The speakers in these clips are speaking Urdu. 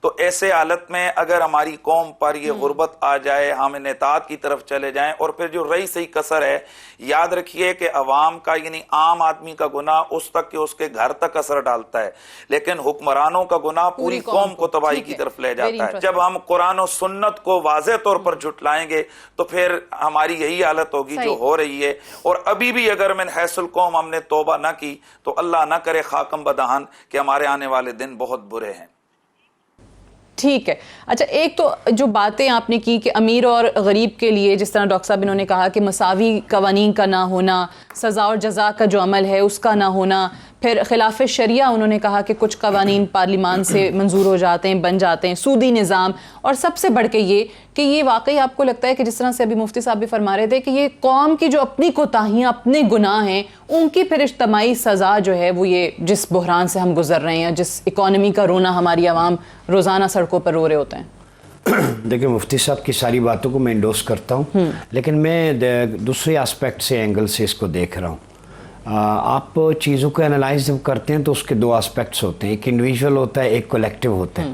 تو ایسے حالت میں اگر ہماری قوم پر یہ غربت آ جائے، ہم انحطاط کی طرف چلے جائیں، اور پھر جو رہی صحیح کسر ہے، یاد رکھیے کہ عوام کا یعنی عام آدمی کا گناہ اس تک کہ اس کے گھر تک اثر ڈالتا ہے، لیکن حکمرانوں کا گناہ پوری قوم کو تباہی کی طرف لے جاتا ہے۔ جب ہم قرآن و سنت کو واضح طور پر جھٹلائیں گے تو پھر ہماری یہی حالت ہوگی جو ہو رہی ہے۔ اور ابھی بھی اگر من حیث القوم ہم نے توبہ نہ کی تو اللہ نہ کرے خاکم بدہن کہ ہمارے آنے والے دن بہت برے ہیں۔ ٹھیک ہے، اچھا ایک تو جو باتیں آپ نے کی کہ امیر اور غریب کے لیے جس طرح ڈاکٹر صاحب انہوں نے کہا کہ مساوی قوانین کا نہ ہونا، سزا اور جزا کا جو عمل ہے اس کا نہ ہونا، پھر خلاف شریعہ انہوں نے کہا کہ کچھ قوانین پارلیمان سے منظور ہو جاتے ہیں، بن جاتے ہیں، سودی نظام، اور سب سے بڑھ کے یہ کہ یہ واقعی آپ کو لگتا ہے کہ جس طرح سے ابھی مفتی صاحب بھی فرما رہے تھے کہ یہ قوم کی جو اپنی کوتاہیاں، اپنے گناہ ہیں، ان کی پھر اجتماعی سزا جو ہے وہ یہ جس بحران سے ہم گزر رہے ہیں، جس اکانومی کا رونا ہماری عوام روزانہ سڑکوں پر رو رہے ہوتے ہیں؟ دیکھیں مفتی صاحب کی ساری باتوں کو میں انڈورس کرتا ہوں، لیکن میں دوسرے آسپیکٹ سے اینگل سے اس کو دیکھ رہا ہوں۔ آپ چیزوں کو انالائز جب کرتے ہیں تو اس کے دو آسپیکٹس ہوتے ہیں، ایک انڈیویجول ہوتا ہے، ایک کولیکٹیو ہوتا ہے۔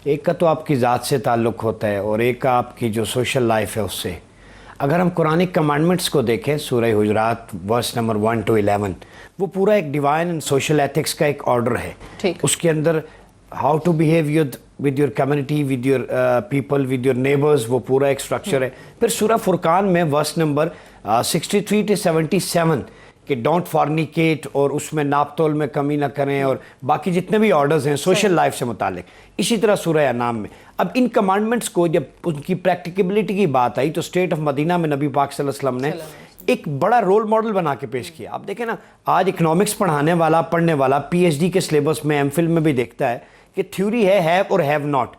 ایک کا تو آپ کی ذات سے تعلق ہوتا ہے اور ایک کا آپ کی جو سوشل لائف ہے اس سے۔ اگر ہم قرآنک کمانڈمنٹس کو دیکھیں، سورہ حجرات ورس نمبر 1 to 11، وہ پورا ایک ڈیوائن اینڈ سوشل ایتھکس کا ایک آرڈر ہے۔ اس کے اندر how to behave with your community, with your people, with your neighbours, وہ پورا ایک سٹرکچر ہے۔ پھر سورہ فرقان میں ورس نمبر 63 to 77 کہ ڈونٹ فارنیکیٹ، اور اس میں ناپ تول میں کمی نہ کریں، اور باقی جتنے بھی آرڈرز ہیں سوشل لائف سے متعلق۔ اسی طرح سورہ انعام میں اب ان کمانڈمنٹس کو جب ان کی پریکٹیکیبلٹی کی بات آئی تو اسٹیٹ آف مدینہ میں نبی پاک صلی اللہ علیہ وسلم نے ایک بڑا رول ماڈل بنا کے پیش کیا۔ آپ دیکھیں نا، آج اکنامکس پڑھانے والا، پڑھنے والا پی ایچ ڈی کے سلیبس میں، ایم فل میں بھی دیکھتا ہے کہ تھیوری ہے ہیو اور ہیو ناٹ۔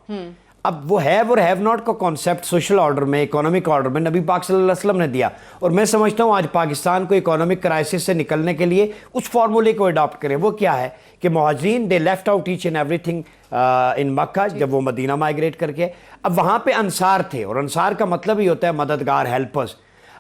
اب وہ ہیو اور ہیو ناٹ کا کانسیپٹ سوشل آرڈر میں، اکانومک آرڈر میں نبی پاک صلی اللہ علیہ وسلم نے دیا، اور میں سمجھتا ہوں آج پاکستان کو اکانومک کرائسس سے نکلنے کے لیے اس فارمولے کو اڈاپٹ کرے۔ وہ کیا ہے کہ مہاجرین they left out each and everything in Makkah, جب وہ مدینہ مائگریٹ کر کے، اب وہاں پہ انصار تھے، اور انصار کا مطلب ہی ہوتا ہے مددگار، ہیلپرز۔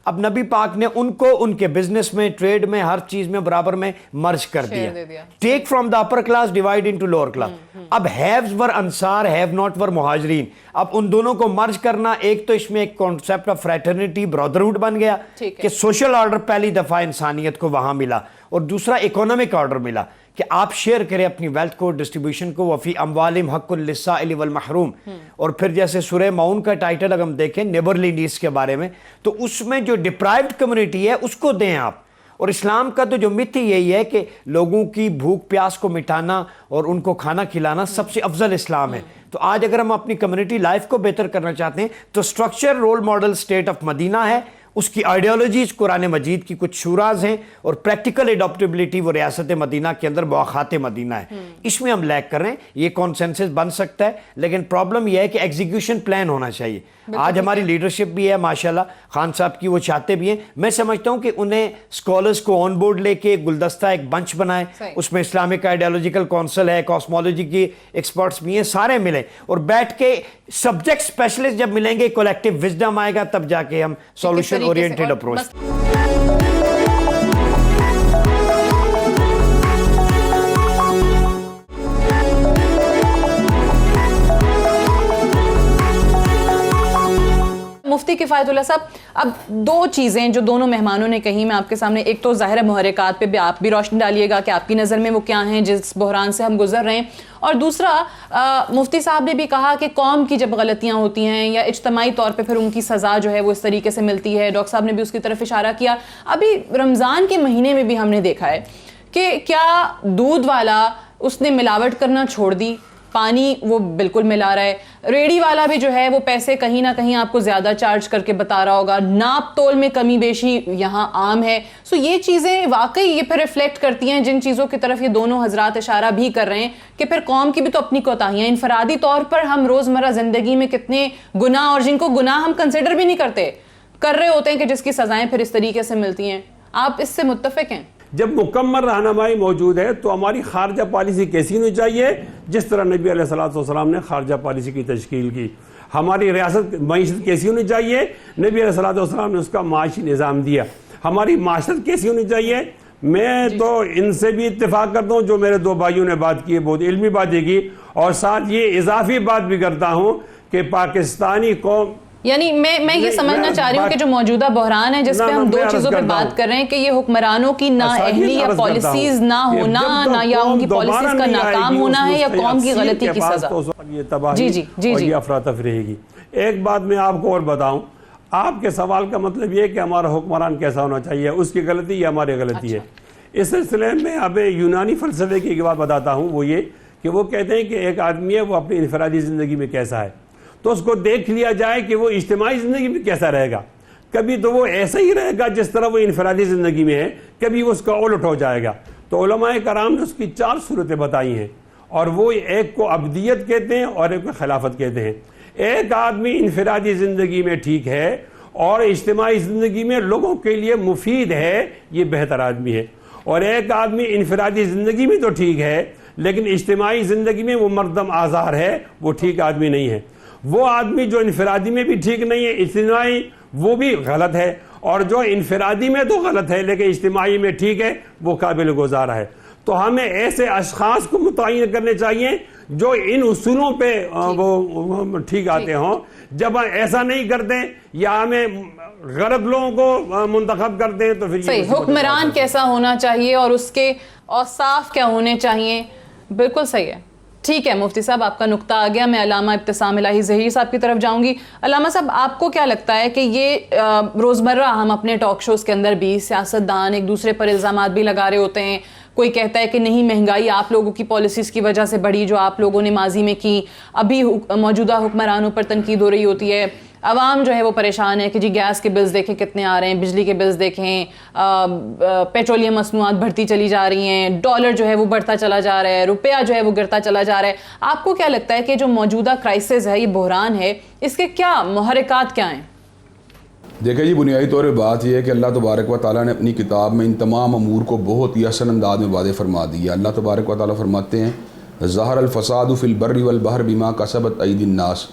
اب نبی پاک نے ان کو ان کے بزنس میں، ٹریڈ میں، ہر چیز میں برابر میں مرج کر دیا۔ Take from the upper class divide into lower class. اب ہیوز ور انصار، ہیو ناٹ ور مہاجرین۔ اب ان دونوں کو مرج کرنا، ایک تو اس میں ایک کانسیپٹ آف فریٹرنیٹی، برادرہڈ بن گیا کہ سوشل آرڈر پہلی دفعہ انسانیت کو وہاں ملا، اور دوسرا اکانومک آرڈر ملا کہ آپ شیئر کریں اپنی ویلتھ کو، ڈسٹریبیوشن کو، وفی اموالہم حق للسائل والمحروم۔ اور پھر جیسے سورہ معون کا ٹائٹل اگر ہم دیکھیں نیبرلی نیڈس کے بارے میں، تو اس میں جو ڈپرائیوڈ کمیونٹی ہے اس کو دیں آپ۔ اور اسلام کا تو جو مت ہی یہی ہے کہ لوگوں کی بھوک پیاس کو مٹانا اور ان کو کھانا کھلانا سب سے افضل اسلام ہے۔ تو آج اگر ہم اپنی کمیونٹی لائف کو بہتر کرنا چاہتے ہیں تو structure role model state of Madinah ہے، اس کی آئیڈیالوجیز قرآن مجید کی کچھ شوراز ہیں، اور پریکٹیکل اڈاپٹیبلٹی وہ ریاست مدینہ کے اندر مواخات مدینہ ہے۔ اس میں ہم لیک کر رہے ہیں، یہ کانسنسس بن سکتا ہے، لیکن پرابلم یہ ہے کہ ایگزیکیوشن پلان ہونا چاہیے۔ آج ہماری لیڈرشپ بھی ہے ماشاءاللہ، خان صاحب کی وہ چاہتے بھی ہیں۔ میں سمجھتا ہوں کہ انہیں اسکالرس کو آن بورڈ لے کے گلدستہ ایک بنچ بنائیں، اس میں اسلامک آئیڈیالوجیکل کونسل ہے، کاسمولوجی کی ایکسپرٹس بھی ہیں، سارے ملیں اور بیٹھ کے سبجیکٹ اسپیشلسٹ جب ملیں گے، کولیکٹیو وزڈم آئے گا، تب جا کے ہم سولوشن اورینٹڈ اپروچ۔ مفتی کفایت اللہ صاحب، اب دو چیزیں جو دونوں مہمانوں نے کہی میں آپ کے سامنے، ایک تو ظاہر محرکات پہ بھی آپ بھی روشنی ڈالیے گا کہ آپ کی نظر میں وہ کیا ہیں جس بحران سے ہم گزر رہے ہیں، اور دوسرا مفتی صاحب نے بھی کہا کہ قوم کی جب غلطیاں ہوتی ہیں یا اجتماعی طور پہ پھر ان کی سزا جو ہے وہ اس طریقے سے ملتی ہے، ڈاکٹر صاحب نے بھی اس کی طرف اشارہ کیا۔ ابھی رمضان کے مہینے میں بھی ہم نے دیکھا ہے کہ کیا دودھ والا اس نے ملاوٹ کرنا چھوڑ دی، پانی وہ بالکل ملا رہا ہے، ریڑی والا بھی جو ہے وہ پیسے کہیں نہ کہیں آپ کو زیادہ چارج کر کے بتا رہا ہوگا، ناپ تول میں کمی بیشی یہاں عام ہے۔ سو یہ چیزیں واقعی یہ پھر ریفلیکٹ کرتی ہیں جن چیزوں کی طرف یہ دونوں حضرات اشارہ بھی کر رہے ہیں کہ پھر قوم کی بھی تو اپنی کوتاہیاں، انفرادی طور پر ہم روزمرہ زندگی میں کتنے گناہ، اور جن کو گناہ ہم کنسیڈر بھی نہیں کرتے، کر رہے ہوتے ہیں کہ جس کی سزائیں پھر اس طریقے سے ملتی ہیں۔ آپ اس سے متفق ہیں؟ جب مکمل رہنمائی موجود ہے تو ہماری خارجہ پالیسی کیسی ہونی چاہیے، جس طرح نبی علیہ السلام نے خارجہ پالیسی کی تشکیل کی۔ ہماری ریاست معیشت کیسی ہونی چاہیے، نبی علیہ السلام نے اس کا معاشی نظام دیا۔ ہماری معاشرت کیسی ہونی چاہیے، میں تو ان سے بھی اتفاق کرتا ہوں جو میرے دو بھائیوں نے بات کی ہے، بہت علمی باتیں کی، اور ساتھ یہ اضافی بات بھی کرتا ہوں کہ پاکستانی قوم، یعنی میں یہ سمجھنا چاہ رہی ہوں کہ جو موجودہ بحران ہے جس پہ ہم دو چیزوں پہ بات کر رہے ہیں کہ یہ حکمرانوں کی نااہلی یا پالیسیز نہ ہونا، نہ یا ان کی پالیسیز کا ناکام ہونا ہے، یا قوم کی غلطی کی سزا. یہ تباہی اور یہ افراتفری رہے گی. ایک بات میں آپ کو اور بتاؤں، آپ کے سوال کا مطلب یہ ہے کہ ہمارا حکمران کیسا ہونا چاہیے، اس کی غلطی یا ہماری غلطی ہے. اس سلسلے میں اب یونانی فلسفے کی ایک بات بتاتا ہوں، وہ یہ کہ وہ کہتے ہیں کہ ایک آدمی ہے وہ اپنی انفرادی زندگی میں کیسا ہے، تو اس کو دیکھ لیا جائے کہ وہ اجتماعی زندگی میں کیسا رہے گا. کبھی تو وہ ایسا ہی رہے گا جس طرح وہ انفرادی زندگی میں ہے، کبھی وہ اس کا الٹ ہو جائے گا. تو علماء کرام نے اس کی 4 صورتیں بتائی ہیں، اور وہ ایک کو عبدیت کہتے ہیں اور ایک کو خلافت کہتے ہیں. ایک آدمی انفرادی زندگی میں ٹھیک ہے اور اجتماعی زندگی میں لوگوں کے لیے مفید ہے، یہ بہتر آدمی ہے. اور ایک آدمی انفرادی زندگی میں تو ٹھیک ہے لیکن اجتماعی زندگی میں وہ مردم آزار ہے، وہ ٹھیک آدمی نہیں ہے. وہ آدمی جو انفرادی میں بھی ٹھیک نہیں ہے، اجتماعی وہ بھی غلط ہے، اور جو انفرادی میں تو غلط ہے لیکن اجتماعی میں ٹھیک ہے، وہ قابل گزارا ہے. تو ہمیں ایسے اشخاص کو متعین کرنے چاہیے جو ان اصولوں پہ وہ ٹھیک آتے ہوں. جب ایسا نہیں کرتے یا ہمیں غلط لوگوں کو منتخب کرتے ہیں تو پھر صحیح. حکمران کیسا ہونا چاہیے اور اس کے اوصاف کیا ہونے چاہیے، بالکل صحیح ہے. ٹھیک ہے مفتی صاحب، آپ کا نقطہ آ گیا. میں علامہ ابتسام الہی ظہیر صاحب کی طرف جاؤں گی. علامہ صاحب، آپ کو کیا لگتا ہے کہ یہ روزمرہ ہم اپنے ٹاک شوز کے اندر بھی سیاستدان ایک دوسرے پر الزامات بھی لگا رہے ہوتے ہیں. کوئی کہتا ہے کہ نہیں، مہنگائی آپ لوگوں کی پالیسیز کی وجہ سے بڑھی جو آپ لوگوں نے ماضی میں کی. ابھی موجودہ حکمرانوں پر تنقید ہو رہی ہوتی ہے. عوام جو ہے وہ پریشان ہے کہ جی گیس کے بلز دیکھیں کتنے آ رہے ہیں، بجلی کے بلز دیکھیں، پیٹرولیم مصنوعات بڑھتی چلی جا رہی ہیں، ڈالر جو ہے وہ بڑھتا چلا جا رہا ہے، روپیہ جو ہے وہ گرتا چلا جا رہا ہے. آپ کو کیا لگتا ہے کہ جو موجودہ کرائسس ہے، یہ بحران ہے، اس کے کیا محرکات کیا ہیں؟ دیکھیں جی، بنیادی طور پہ بات یہ ہے کہ اللہ تبارک و تعالیٰ نے اپنی کتاب میں ان تمام امور کو بہت ہی حسن انداز میں واضح فرما دیا. اللہ تبارک و تعالیٰ فرماتے ہیں ظہر الفساد فی البر والبحر بما کسبت ایدی الناس.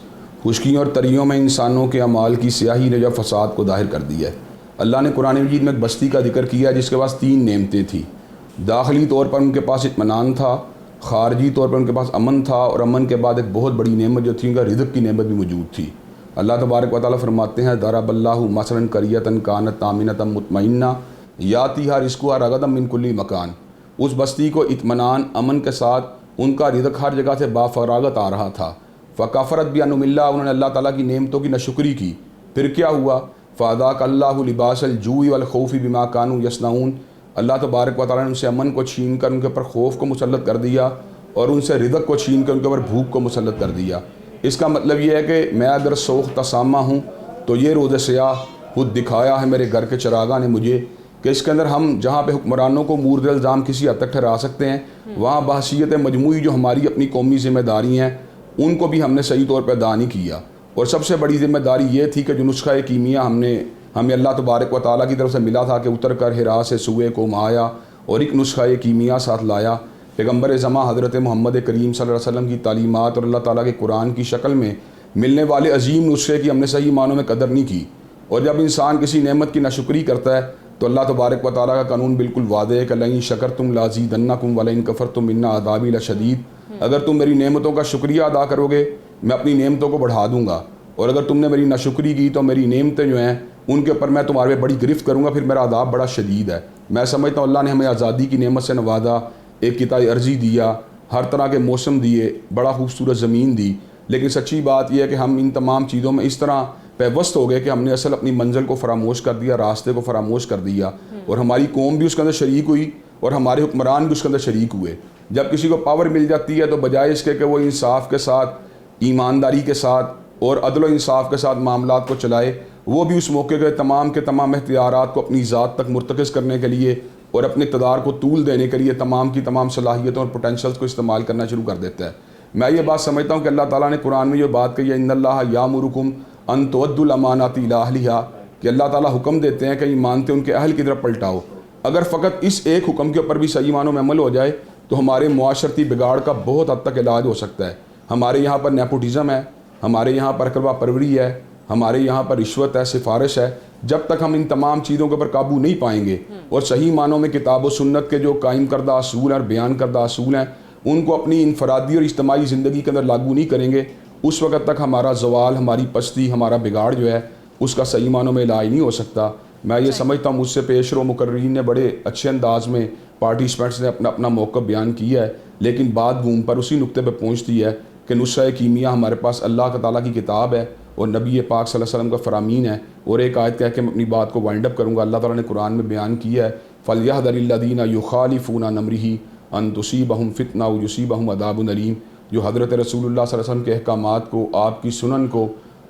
خشکیوں اور تریوں میں انسانوں کے اعمال کی سیاہی نے جب فساد کو ظاہر کر دیا ہے. اللہ نے قرآن مجید میں ایک بستی کا ذکر کیا جس کے پاس 3 نعمتیں تھیں. داخلی طور پر ان کے پاس اطمینان تھا، خارجی طور پر ان کے پاس امن تھا، اور امن کے بعد ایک بہت بڑی نعمت جو تھی ان کا رزق کی نعمت بھی موجود تھی. اللہ تبارک و تعالیٰ فرماتے ہیں ضرب اللہ مثلا قریۃ کانت آمنۃ مطمئنہ یاتیہا رزقہا رغدا من کل مکان. اس بستی کو اطمینان، امن کے ساتھ ان کا رزق ہر جگہ سے بافراغت آ رہا تھا. فکفرت بانعم اللہ، انہوں نے اللہ تعالیٰ کی نعمتوں کی ناشکری کی. پھر کیا ہوا؟ فاذاق اللہ لباس الجوع والخوف بما كانوا یصنعون. اللہ تبارک و تعالیٰ نے ان سے امن کو چھین کر ان کے اوپر خوف کو مسلط کر دیا، اور ان سے رزق کو چھین کر ان کے اوپر بھوک کو مسلط کر دیا. اس کا مطلب یہ ہے کہ میں اگر سوخ تسامہ ہوں تو یہ روز سیاہ خود دکھایا ہے میرے گھر کے چراغاں نے مجھے کہ اس کے اندر ہم جہاں پہ حکمرانوں کو مورد الزام کسی حد تک ٹھہرا سکتے ہیں، وہاں بحثیت مجموعی جو ہماری اپنی قومی ذمہ داری ہیں ان کو بھی ہم نے صحیح طور پہ ادا نہیں کیا. اور سب سے بڑی ذمہ داری یہ تھی کہ جو نسخہ کیمیا ہمیں اللہ تبارک و تعالیٰ کی طرف سے ملا تھا کہ اتر کر ہرا سے سوئے کو آیا اور ایک نسخہ کیمیا ساتھ لایا. پیغمبر زماں حضرت محمد کریم صلی اللہ علیہ وسلم کی تعلیمات اور اللہ تعالیٰ کے قرآن کی شکل میں ملنے والے عظیم نسخے کی ہم نے صحیح معنوں میں قدر نہیں کی. اور جب انسان کسی نعمت کی ناشکری کرتا ہے تو اللہ تبارک و تعالیٰ کا قانون بالکل واضح ہے کہ لئن شکرتم لازیدنکم ولئن کفرتم ان عذابی لشدید. اگر تم میری نعمتوں کا شکریہ ادا کرو گے میں اپنی نعمتوں کو بڑھا دوں گا، اور اگر تم نے میری ناشکری کی تو میری نعمتیں جو ہیں ان کے اوپر میں تمہارے بڑی گرفت کروں گا، پھر میرا عذاب بڑا شدید ہے. میں سمجھتا ہوں اللہ نے ہمیں آزادی کی نعمت سے نوازا، ایک قطع ارضی دیا، ہر طرح کے موسم دیے، بڑا خوبصورت زمین دی، لیکن سچی بات یہ ہے کہ ہم ان تمام چیزوں میں اس طرح پیوست ہو گئے کہ ہم نے اصل اپنی منزل کو فراموش کر دیا، راستے کو فراموش کر دیا، اور ہماری قوم بھی اس کے اندر شریک ہوئی اور ہمارے حکمران بھی اس کے اندر شریک ہوئے. جب کسی کو پاور مل جاتی ہے تو بجائے اس کے کہ وہ انصاف کے ساتھ، ایمانداری کے ساتھ اور عدل و انصاف کے ساتھ معاملات کو چلائے، وہ بھی اس موقع کے تمام اختیارات کو اپنی ذات تک مرتکز کرنے کے لیے اور اپنے اقتدار کو طول دینے کے لیے تمام کی تمام صلاحیتوں اور پوٹینشلز کو استعمال کرنا شروع کر دیتا ہے. میں یہ بات سمجھتا ہوں کہ اللہ تعالیٰ نے قرآن میں یہ بات کہی ہے ان اللہ یامرکم ان تؤدوا الامانات الی اہلھا، کہ اللہ تعالیٰ حکم دیتے ہیں کہ ایمانتیں ان کے اہل کی طرف پلٹاؤ. اگر فقط اس ایک حکم کے اوپر بھی صحیح معنوں میں عمل ہو جائے تو ہمارے معاشرتی بگاڑ کا بہت حد تک علاج ہو سکتا ہے. ہمارے یہاں پر نیپوٹزم ہے، ہمارے یہاں پر اقربا پروری ہے، ہمارے یہاں پر رشوت ہے، سفارش ہے. جب تک ہم ان تمام چیزوں کے اوپر قابو نہیں پائیں گے اور صحیح معنوں میں کتاب و سنت کے جو قائم کردہ اصول اور بیان کردہ اصول ہیں ان کو اپنی انفرادی اور اجتماعی زندگی کے اندر لاگو نہیں کریں گے اس وقت تک ہمارا زوال، ہماری پستی، ہمارا بگاڑ جو ہے اس کا صحیح معنوں میں علاج نہیں ہو سکتا. میں یہ سمجھتا ہوں مجھ سے پیش رو مقررین نے بڑے اچھے انداز میں پارٹیسپینٹس نے اپنا موقف بیان کیا ہے، لیکن بات گھوم پر اسی نقطے پہ پہنچتی ہے کہ نسخہ کیمیا ہمارے پاس اللہ تعالیٰ کی کتاب ہے اور نبی پاک صلی اللہ علیہ وسلم کا فرامین ہے. اور ایک آیت کہہ کے میں اپنی بات کو وائنڈ اپ کروں گا. اللہ تعالیٰ نے قرآن میں بیان کیا ہے فَلْيَحْذَرِ الَّذِينَ يُخَالِفُونَ عَنْ أَمْرِهِ أَن تُصِيبَهُمْ فِتْنَةٌ أَوْ يُصِيبَهُمْ عَذَابٌ أَلِيمٌ. جو حضرت رسول اللہ صلی اللہ علیہ وسلم کے احکامات کو، آپ کی سنن کو،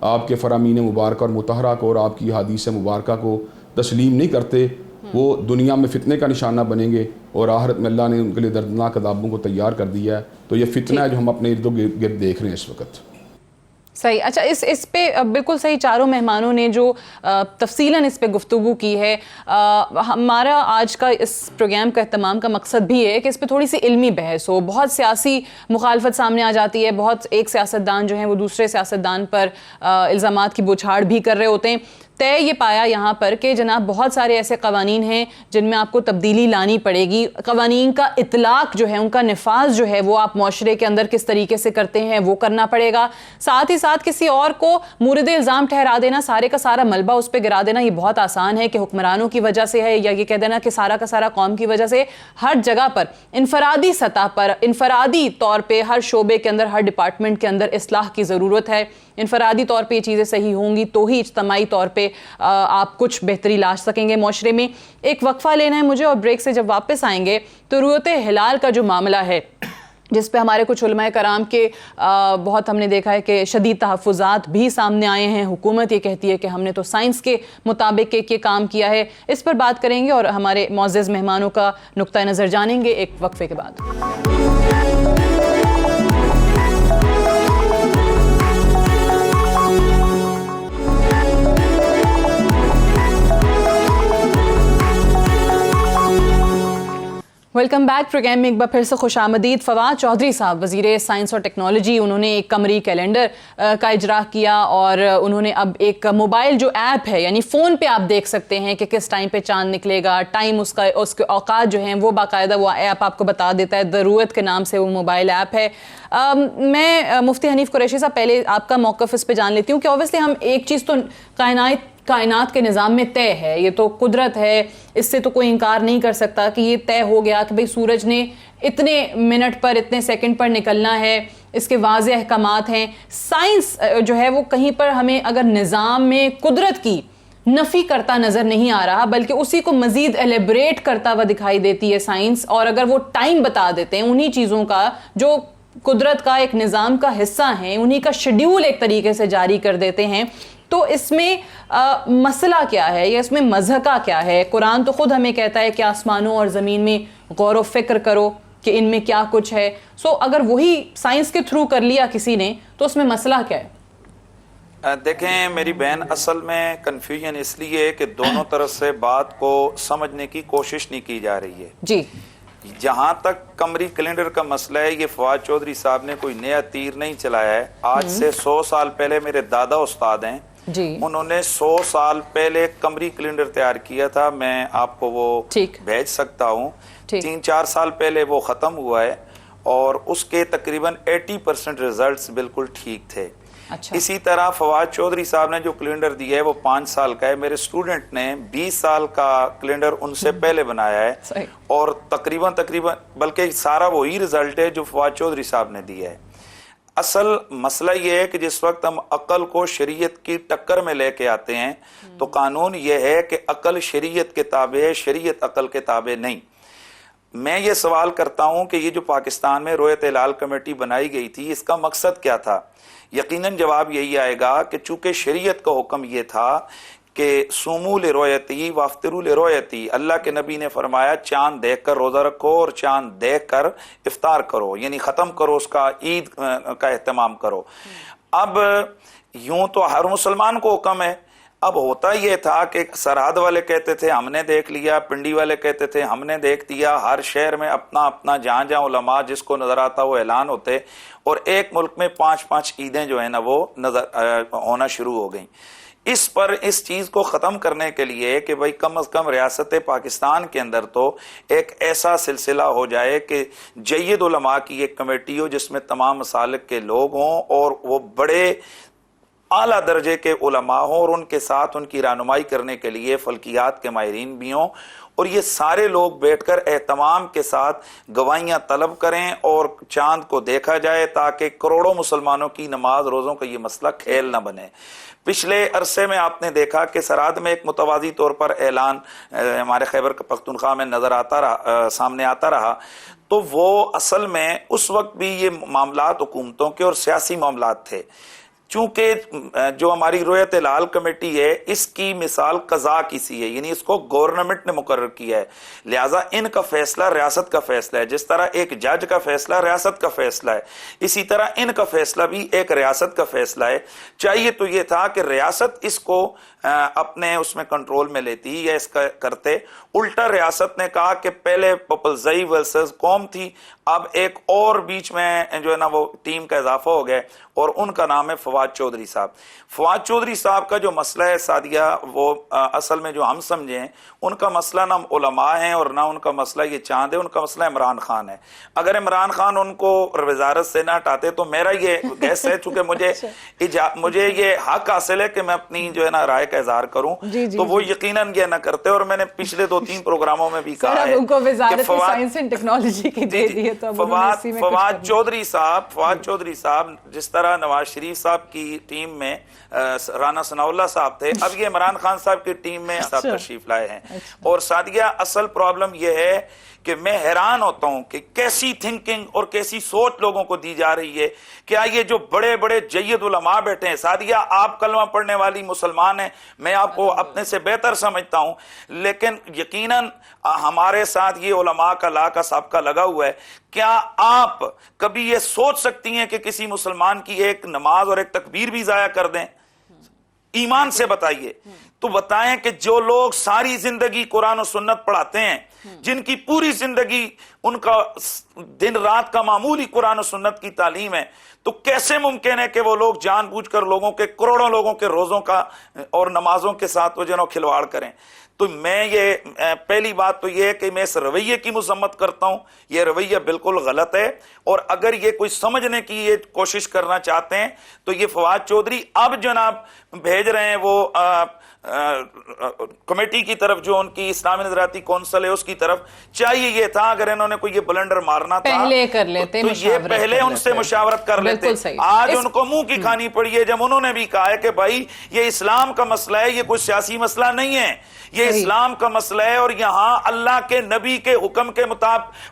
آپ کے فرامین مبارکہ اور مطہرہ کو اور آپ کی حدیث مبارکہ کو تسلیم نہیں کرتے، وہ دنیا میں فتنے کا نشانہ بنیں گے اور آخرت میں اللہ نے ان کے لیے دردناک عذابوں کو تیار کر دیا ہے. تو یہ فتنہ ہے جو ہم اپنے ارد گرد دیکھ رہے ہیں اس وقت. صحیح. اچھا اس پہ بالکل صحیح چاروں مہمانوں نے جو تفصیلاً اس پہ گفتگو کی ہے. ہمارا آج کا اس پروگرام کا اہتمام کا مقصد بھی ہے کہ اس پہ تھوڑی سی علمی بحث ہو. بہت سیاسی مخالفت سامنے آ جاتی ہے، بہت ایک سیاستدان جو ہیں وہ دوسرے سیاستدان پر الزامات کی بوچھاڑ بھی کر رہے ہوتے ہیں. طے یہ پایا یہاں پر کہ جناب بہت سارے ایسے قوانین ہیں جن میں آپ کو تبدیلی لانی پڑے گی. قوانین کا اطلاق جو ہے، ان کا نفاذ جو ہے وہ آپ معاشرے کے اندر کس طریقے سے کرتے ہیں وہ کرنا پڑے گا. ساتھ ہی ساتھ کسی اور کو مورد الزام ٹھہرا دینا، سارے کا سارا ملبہ اس پہ گرا دینا یہ بہت آسان ہے کہ حکمرانوں کی وجہ سے ہے، یا یہ کہہ دینا کہ سارا کا سارا قوم کی وجہ سے. ہر جگہ پر انفرادی سطح پر، انفرادی طور پہ ہر شعبے کے اندر، ہر ڈپارٹمنٹ کے اندر اصلاح کی ضرورت ہے. انفرادی طور پہ یہ چیزیں صحیح ہوں گی تو ہی اجتماعی طور پہ آپ کچھ بہتری لا سکیں گے معاشرے میں. ایک وقفہ لینا ہے مجھے اور بریک سے جب واپس آئیں گے تو رؤیت ہلال کا جو معاملہ ہے جس پہ ہمارے کچھ علماء کرام کے بہت ہم نے دیکھا ہے کہ شدید تحفظات بھی سامنے آئے ہیں. حکومت یہ کہتی ہے کہ ہم نے تو سائنس کے مطابق یہ کام کیا ہے. اس پر بات کریں گے اور ہمارے معزز مہمانوں کا نقطہ نظر جانیں گے ایک وقفے کے بعد. Welcome back. پروگرام میں ایک بار پھر سے خوش آمدید. فواد چودھری صاحب وزیر سائنس اور ٹیکنالوجی، انہوں نے ایک قمری کیلنڈر کا اجرا کیا اور انہوں نے اب ایک موبائل جو ایپ ہے، یعنی فون پہ آپ دیکھ سکتے ہیں کہ کس ٹائم پہ چاند نکلے گا، ٹائم اس کے اوقات جو ہیں وہ باقاعدہ وہ ایپ آپ کو بتا دیتا ہے. ضرورت کے نام سے وہ موبائل ایپ ہے. میں مفتی حنیف قریشی صاحب پہلے آپ کا موقف اس پہ جان لیتی ہوں کہ اوبویسلی ہم ایک چیز تو کائنات کے نظام میں طے ہے، یہ تو قدرت ہے، اس سے تو کوئی انکار نہیں کر سکتا کہ یہ طے ہو گیا کہ بھئی سورج نے اتنے منٹ پر، اتنے سیکنڈ پر نکلنا ہے. اس کے واضح احکامات ہیں. سائنس جو ہے وہ کہیں پر ہمیں اگر نظام میں قدرت کی نفی کرتا نظر نہیں آ رہا بلکہ اسی کو مزید ایلیبریٹ کرتا ہوا دکھائی دیتی ہے سائنس. اور اگر وہ ٹائم بتا دیتے ہیں انہی چیزوں کا جو قدرت کا ایک نظام کا حصہ ہیں، انہی کا شیڈیول ایک طریقے سے جاری کر دیتے ہیں، تو اس میں مسئلہ کیا ہے یا اس میں مضحکہ کیا ہے؟ قرآن تو خود ہمیں کہتا ہے کہ آسمانوں اور زمین میں غور و فکر کرو کہ ان میں کیا کچھ ہے. سو اگر وہی سائنس کے تھرو کر لیا کسی نے تو اس میں مسئلہ کیا ہے؟ دیکھیں میری بہن، اصل میں کنفیوژن اس لیے کہ دونوں طرف سے بات کو سمجھنے کی کوشش نہیں کی جا رہی ہے. جی، جہاں تک قمری کیلنڈر کا مسئلہ ہے، یہ فواد چودھری صاحب نے کوئی نیا تیر نہیں چلایا ہے. آج سے 100 سال پہلے میرے دادا استاد ہیں، جی، انہوں نے 100 سال پہلے قمری کیلنڈر تیار کیا تھا. میں آپ کو وہ بھیج سکتا ہوں. 3-4 سال پہلے وہ ختم ہوا ہے اور اس کے تقریباً 80% ریزلٹس بالکل ٹھیک تھے. اسی طرح فواد چودھری صاحب نے جو کیلنڈر دیا ہے وہ 5 سال کا ہے. میرے اسٹوڈنٹ نے 20 سال کا کیلنڈر ان سے پہلے بنایا ہے اور تقریباً بلکہ سارا وہی ریزلٹ ہے جو فواد چودھری صاحب نے دیا ہے. اصل مسئلہ یہ ہے کہ جس وقت ہم عقل کو شریعت کی ٹکر میں لے کے آتے ہیں تو قانون یہ ہے کہ عقل شریعت کے تابع ہے، شریعت عقل کے تابع نہیں. میں یہ سوال کرتا ہوں کہ یہ جو پاکستان میں رؤیت ہلال کمیٹی بنائی گئی تھی، اس کا مقصد کیا تھا؟ یقیناً جواب یہی آئے گا کہ چونکہ شریعت کا حکم یہ تھا کہ سومو لرؤیتی وافطروا لرؤیتی، اللہ کے نبی نے فرمایا چاند دیکھ کر روزہ رکھو اور چاند دیکھ کر افطار کرو، یعنی ختم کرو، اس کا عید کا اہتمام کرو. اب یوں تو ہر مسلمان کو حکم ہے. اب ہوتا یہ تھا کہ سرحد والے کہتے تھے ہم نے دیکھ لیا، پنڈی والے کہتے تھے ہم نے دیکھ دیا. ہر شہر میں اپنا اپنا جہاں جہاں علماء جس کو نظر آتا وہ اعلان ہوتے اور ایک ملک میں 5 عیدیں جو ہیں نا وہ نظر ہونا شروع ہو گئیں. اس پر اس چیز کو ختم کرنے کے لیے کہ بھائی کم از کم ریاست پاکستان کے اندر تو ایک ایسا سلسلہ ہو جائے کہ جید علماء کی ایک کمیٹی ہو جس میں تمام مسالک کے لوگ ہوں اور وہ بڑے اعلیٰ درجے کے علماء ہوں اور ان کے ساتھ ان کی رہنمائی کرنے کے لیے فلکیات کے ماہرین بھی ہوں، اور یہ سارے لوگ بیٹھ کر اہتمام کے ساتھ گواہیاں طلب کریں اور چاند کو دیکھا جائے تاکہ کروڑوں مسلمانوں کی نماز روزوں کا یہ مسئلہ کھیل نہ بنے۔ پچھلے عرصے میں آپ نے دیکھا کہ سرحد میں ایک متوازی طور پر اعلان ہمارے خیبر پختونخوا میں نظر آتا رہا، سامنے آتا رہا، تو وہ اصل میں اس وقت بھی یہ معاملات حکومتوں کے اور سیاسی معاملات تھے، چونکہ جو ہماری رویت ہلال کمیٹی ہے اس کی مثال قضاء کی سی ہے، یعنی اس کو گورنمنٹ نے مقرر کیا ہے، لہٰذا ان کا فیصلہ ریاست کا فیصلہ ہے۔ جس طرح ایک جج کا فیصلہ ریاست کا فیصلہ ہے، اسی طرح ان کا فیصلہ بھی ایک ریاست کا فیصلہ ہے۔ چاہیے تو یہ تھا کہ ریاست اس کو اپنے اس میں کنٹرول میں لیتی یا اس کا کرتے، الٹا ریاست نے کہا کہ پہلے پپلزئی ورسز قوم تھی، اب ایک اور بیچ میں جو ہے نا وہ ٹیم کا اضافہ ہو گیا اور ان کا نام ہے فواد چودھری صاحب۔ فواد چودھری صاحب کا جو مسئلہ ہے سعدیہ، وہ اصل میں جو ہم سمجھیں ان کا مسئلہ نہ علماء ہیں اور نہ ان کا مسئلہ یہ چاند ہے، ان کا مسئلہ عمران خان ہے۔ اگر عمران خان ان کو وزارت سے نہ ہٹاتے تو میرا یہ گیس ہے، چونکہ مجھے یہ حق حاصل ہے کہ میں اپنی جو ہے نا رائے کا اظہار کروں، تو وہ یقیناً یہ نہ کرتے، اور میں نے پچھلے 2-3 پروگراموں میں بھی کہا ہے کہ فواد چودھری صاحب جس طرح نواز شریف صاحب کی ٹیم میں رانا ثناء اللہ صاحب تھے، اب یہ عمران خان صاحب کی ٹیم میں صاحب تشریف لائے ہیں۔ اور سعدیہ اصل پرابلم یہ ہے کہ میں حیران ہوتا ہوں کہ کیسی تھنکنگ اور کیسی سوچ لوگوں کو دی جا رہی ہے۔ کیا یہ جو بڑے بڑے جید علماء بیٹھے ہیں، سعدیہ آپ کلمہ پڑھنے والی مسلمان ہیں، میں آپ کو اپنے سے بہتر سمجھتا ہوں، لیکن یقیناً ہمارے ساتھ یہ علماء کا لا کا سابقہ لگا ہوا ہے۔ کیا آپ کبھی یہ سوچ سکتی ہیں کہ کسی مسلمان کی ایک نماز اور ایک تکبیر بھی ضائع کر دیں؟ ایمان سے بتائیے تو بتائیں کہ جو لوگ ساری زندگی قرآن و سنت پڑھاتے ہیں، جن کی پوری زندگی ان کا دن رات کا معمولی قرآن و سنت کی تعلیم ہے، تو کیسے ممکن ہے کہ وہ لوگ جان بوجھ کر لوگوں کے کروڑوں لوگوں کے روزوں کا اور نمازوں کے ساتھ وہ جنوں کھلواڑ کریں؟ تو میں یہ پہلی بات تو یہ ہے کہ میں اس رویے کی مذمت کرتا ہوں، یہ رویہ بالکل غلط ہے، اور اگر یہ کوئی سمجھنے کی یہ کوشش کرنا چاہتے ہیں تو یہ فواد چودھری اب جناب بھیج رہے ہیں وہ کمیٹی کی طرف، جو ان کی اسلامی نظراتی کونسل ہے اس کی طرف، چاہیے یہ تھا اگر انہوں نے کوئی یہ بلنڈر مارنا تھا پہلے کر لیتے، تو یہ پہلے ان سے مشاورت کر لیتے۔ آج ان کو منہ کی کھانی پڑی ہے جب انہوں نے بھی کہا ہے کہ بھائی یہ اسلام کا مسئلہ ہے، یہ کوئی سیاسی مسئلہ نہیں ہے، یہ اسلام کا مسئلہ ہے، اور یہاں اللہ کے نبی کے حکم کے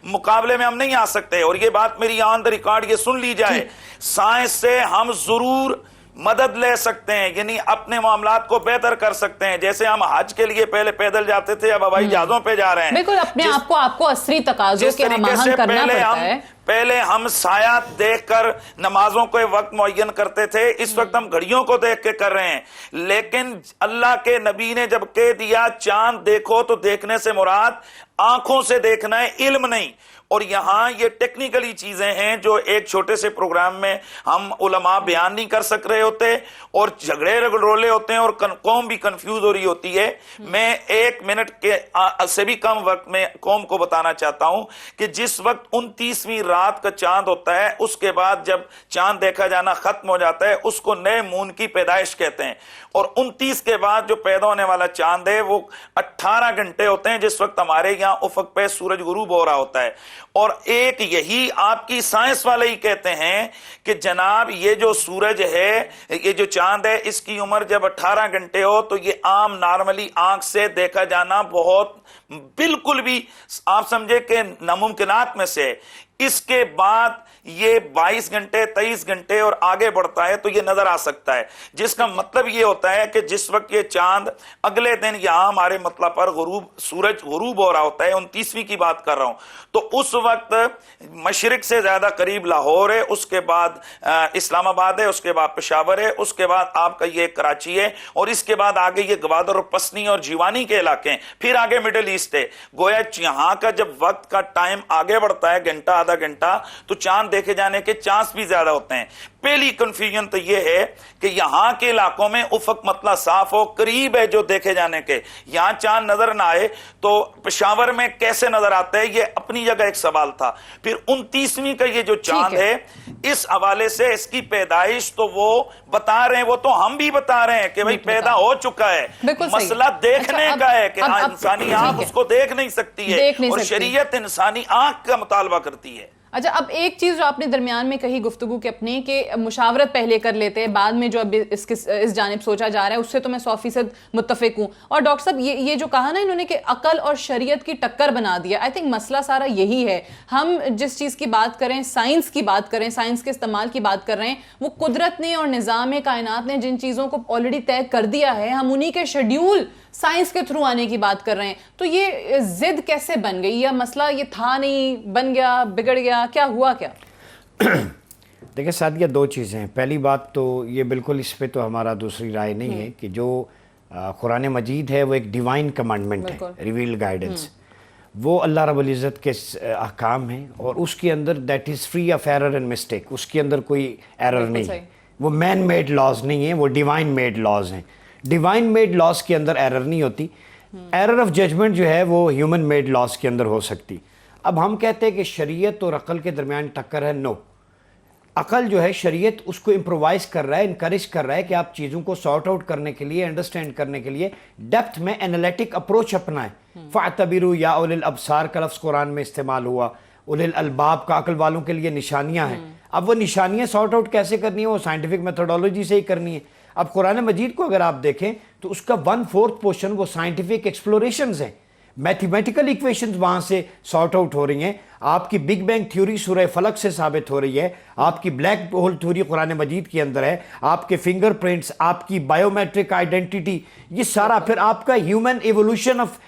مقابلے میں ہم نہیں آ سکتے۔ اور یہ بات میری آن دا ریکارڈ یہ سن لی جائے، سائنس سے ہم ضرور مدد لے سکتے ہیں، یعنی اپنے معاملات کو بہتر کر سکتے ہیں۔ جیسے ہم حج کے لیے پہلے پیدل جاتے تھے، اب ہوائی جہازوں پہ جا رہے ہیں۔ بالکل اپنے آپ کو عصری تقاضوں کے ہم آہنگ کرنا پڑتا ہے۔ پہلے ہم سایات دیکھ کر نمازوں کو وقت معین کرتے تھے، اس وقت ہم گھڑیوں کو دیکھ کے کر رہے ہیں۔ لیکن اللہ کے نبی نے جب کہہ دیا چاند دیکھو تو دیکھنے سے مراد آنکھوں سے دیکھنا ہے، علم نہیں۔ اور یہاں یہ ٹیکنیکلی چیزیں ہیں جو ایک چھوٹے سے پروگرام میں ہم علماء بیان نہیں کر سک رہے ہوتے، اور جھگڑے رولے ہوتے ہیں اور قوم بھی کنفیوز ہو رہی ہوتی ہے۔ میں 1 منٹ کے سے بھی کم وقت میں قوم کو بتانا چاہتا ہوں کہ جس وقت 29ویں رات کا چاند ہوتا ہے، اس کے بعد جب چاند دیکھا جانا ختم ہو جاتا ہے، اس کو نئے مون کی پیدائش کہتے ہیں۔ اور 29 کے بعد جو پیدا ہونے والا چاند ہے وہ 18 گھنٹے ہوتے ہیں، جس وقت ہمارے یہاں افق پہ سورج غروب ہو رہا ہوتا ہے۔ اور ایک یہی آپ کی سائنس والے ہی کہتے ہیں کہ جناب یہ جو سورج ہے، یہ جو چاند ہے، اس کی عمر جب 18 گھنٹے ہو تو یہ عام نارملی آنکھ سے دیکھا جانا بہت بالکل بھی آپ سمجھے کہ ناممکنات میں سے۔ اس کے بعد یہ 22 گھنٹے 23 گھنٹے اور آگے بڑھتا ہے تو یہ نظر آ سکتا ہے، جس کا مطلب یہ ہوتا ہے کہ جس وقت یہ چاند اگلے دن یہاں ہمارے مطلب پر سورج غروب ہو رہا ہوتا ہے، 29ویں کی بات کر رہا ہوں، تو اس وقت مشرق سے زیادہ قریب لاہور ہے، اس کے بعد اسلام آباد ہے، اس کے بعد پشاور ہے، اس کے بعد آپ کا یہ کراچی ہے، اور اس کے بعد آگے یہ گوادر اور پسنی اور جیوانی کے علاقے ہیں، پھر آگے مڈل ایسٹ ہے۔ گویا یہاں کا جب وقت کا ٹائم آگے بڑھتا ہے، گھنٹہ آدھا گھنٹہ، تو چاند دیکھے جانے کے چانس بھی زیادہ ہوتے ہیں۔ پہلی کنفیوژن تو یہ ہے کہ یہاں کے علاقوں میں افق مطلع صاف ہو، قریب ہے جو دیکھے جانے کے، یہاں چاند نظر نہ آئے تو پشاور میں کیسے نظر آتا ہے، یہ اپنی جگہ ایک سوال تھا۔ پھر 29ویں کا یہ جو چاند ہے اس حوالے سے اس کی پیدائش تو وہ بتا رہے ہیں، وہ تو ہم بھی بتا رہے ہیں کہ بھئی پیدا ہو چکا ہے، مسئلہ دیکھنے کا ہے کہ انسانی آنکھ اس کو دیکھ نہیں سکتی ہے، اور شریعت انسانی آنکھ کا مطالبہ کرتی ہے۔ اچھا، اب ایک چیز جو آپ نے درمیان میں کہی گفتگو کے اپنے کہ مشاورت پہلے کر لیتے ہیں، بعد میں جو اب اس جانب سوچا جا رہا ہے، اس سے تو میں 100% متفق ہوں۔ اور ڈاکٹر صاحب یہ جو کہا نا انہوں نے کہ عقل اور شریعت کی ٹکر بنا دیا، آئی تھنک مسئلہ سارا یہی ہے۔ ہم جس چیز کی بات کریں، سائنس کی بات کریں، سائنس کے استعمال کی بات کر رہے ہیں، وہ قدرت نے اور نظام کائنات نے جن چیزوں کو آلریڈی طے کر دیا ہے، ہم انہی کے شیڈیول سائنس کے تھرو آنے کی بات کر رہے ہیں۔ تو یہ ضد کیسے بن گئی، یا مسئلہ یہ تھا نہیں، بن گیا، بگڑ گیا، کیا ہوا کیا؟ دیکھیں سعدیہ، دو چیزیں ہیں۔ پہلی بات تو یہ بالکل اس پہ تو ہمارا دوسری رائے نہیں ہے کہ جو قرآن مجید ہے وہ ایک ڈیوائن کمانڈمنٹ ہے، ریویل گائیڈنس، وہ اللہ رب العزت کے احکام ہیں، اور اس کے اندر that is free of error and mistake, اس کے اندر کوئی ایرر نہیں ہے، وہ مین میڈ لاز نہیں ہیں، وہ ڈیوائن میڈ لاز ہیں۔ ڈیوائن میڈ لاز کے اندر ایرر نہیں ہوتی، ایرر آف ججمنٹ جو ہے وہ ہیومن میڈ لاز کے اندر ہو سکتی۔ اب ہم کہتے ہیں کہ شریعت اور عقل کے درمیان ٹکر ہے، نو، عقل جو ہے شریعت اس کو امپرووائز کر رہا ہے، انکریج کر رہا ہے کہ آپ چیزوں کو سارٹ آؤٹ کرنے کے لیے، انڈرسٹینڈ کرنے کے لیے ڈیپتھ میں انالیٹک اپروچ اپنائیں۔ فَاعْتَبِرُوا یا اُولِي الْأَبْصَارِ کا لفظ قرآن میں استعمال ہوا، اُولِي الْأَلْبَاب کا عقل والوں کے لیے نشانیاں ہیں۔ اب وہ نشانیاں سارٹ آؤٹ کیسے کرنی ہیں، وہ سائنٹیفک میتھڈولوجی سے ہی کرنی ہے۔ اب قرآن مجید کو اگر آپ دیکھیں تو اس کا 1/4 پورشن وہ سائنٹیفک ایکسپلوریشنز ہیں، میتھمیٹیکل ایکویشنز وہاں سے سارٹ آؤٹ ہو رہی ہیں۔ آپ کی بگ بینگ تھیوری سورہ فلق سے ثابت ہو رہی ہے، آپ کی بلیک ہول تھیوری قرآن مجید کے اندر ہے، آپ کے فنگر پرنٹس، آپ کی بائیو میٹرک آئیڈینٹیٹی، یہ سارا پھر آپ کا human evolution of